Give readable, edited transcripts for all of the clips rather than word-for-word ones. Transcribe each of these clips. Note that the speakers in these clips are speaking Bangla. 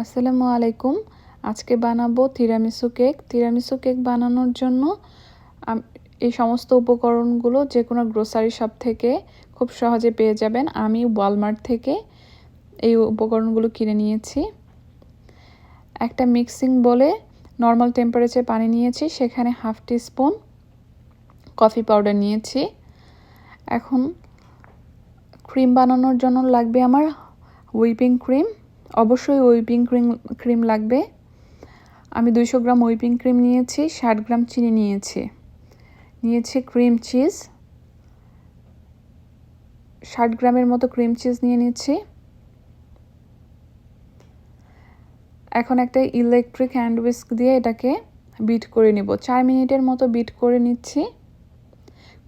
আসসালামু আলাইকুম। আজকে বানাবো তিরামিসু কেক। তিরামিসু কেক বানানোর জন্য এই সমস্ত উপকরণগুলো যে কোনো গ্রোসারি শপ থেকে খুব সহজে পেয়ে যাবেন। আমি ওয়ালমার্ট থেকে এই উপকরণগুলো কিনে নিয়েছি। একটা মিক্সিং বলে নর্মাল টেম্পারেচারে পানি নিয়েছি, সেখানে হাফ টিস্পুন কফি পাউডার নিয়েছি। এখন ক্রিম বানানোর জন্য লাগবে আমার হুইপিং ক্রিম। অবশ্যই হুইপিং ক্রিম লাগবে। আমি 200 গ্রাম হুইপিং ক্রিম নিয়েছি, 60 গ্রাম চিনি নিয়েছি ক্রিম চিজ, 60 গ্রামের মতো ক্রিম চিজ নিয়ে নিচ্ছি। এখন একটা ইলেকট্রিক হ্যান্ড হুইস্ক দিয়ে এটাকে বিট করে নেব। 4 মিনিটের মতো বিট করে নিচ্ছি।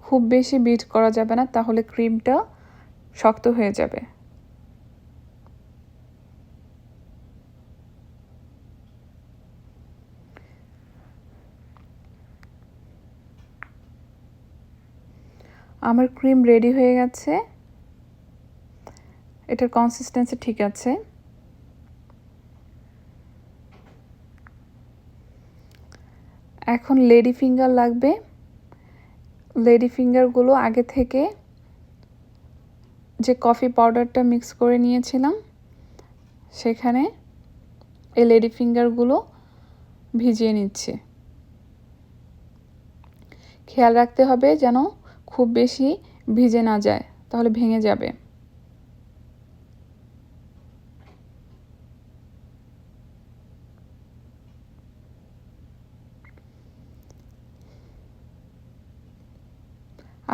খুব বেশি বিট করা যাবে না, তাহলে ক্রিমটা শক্ত হয়ে যাবে। আমার ক্রিম রেডি হয়ে গেছে। এটার কনসিস্টেন্সি ঠিক আছে। এখন লেডি ফিঙ্গার লাগবে। লেডি ফিঙ্গারগুলো আগে থেকে যে কফি পাউডারটা মিক্স করে নিয়েছিলাম সেখানে এই লেডি ফিঙ্গারগুলো ভিজিয়ে নিচ্ছি। খেয়াল রাখতে হবে যেন খুব বেশি ভিজে না যায়, তাহলে ভেঙে যাবে।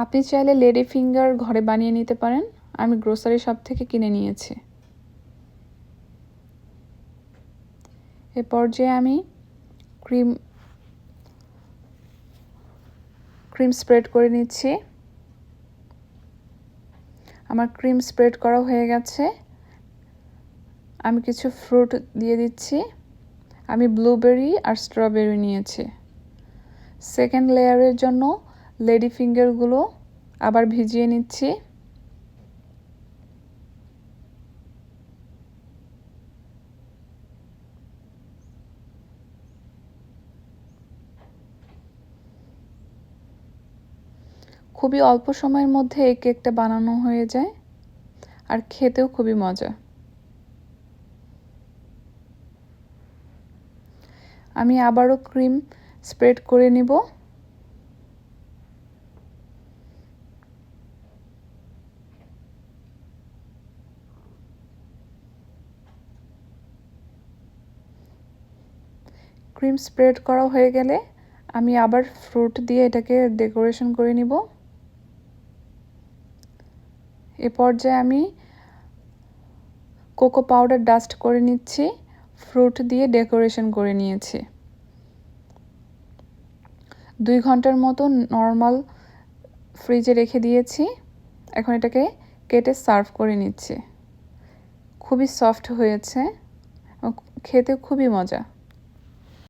আপনি চাইলে লেডি ফিঙ্গার ঘরে বানিয়ে নিতে পারেন। আমি গ্রোসারি শপ থেকে কিনে নিয়েছি। এ পর্যায়ে আমি ক্রিম স্প্রেড করে নিচ্ছি। আমার ক্রিম স্প্রেড করা হয়ে গেছে। আমি কিছু ফ্রুট দিয়ে দিচ্ছি। আমি ব্লুবেরি আর স্ট্রবেরি নিয়েছি। সেকেন্ড লেয়ারের জন্য লেডি ফিঙ্গারগুলো আবার ভিজিয়ে নিচ্ছি। খুবই অল্প সময়ের মধ্যে এই কেকটা বানানো হয়ে যায়, আর খেতেও খুবই মজা। আমি আবারও ক্রিম স্প্রেড করে নিব। ক্রিম স্প্রেড করা হয়ে গেলে আমি আবার ফ্রুট দিয়ে এটাকে ডেকোরেশন করে নিব। এ পর্যায়ে আমি কোকো পাউডার ডাস্ট করে নিচ্ছি। ফ্রুট দিয়ে ডেকোরেশন করে নিয়েছি। 2 ঘন্টার মতো নর্মাল ফ্রিজে রেখে দিয়েছি। এখন এটাকে কেটে সার্ভ করে নিচ্ছি। খুবই সফট হয়েছে, খেতে খুবই মজা।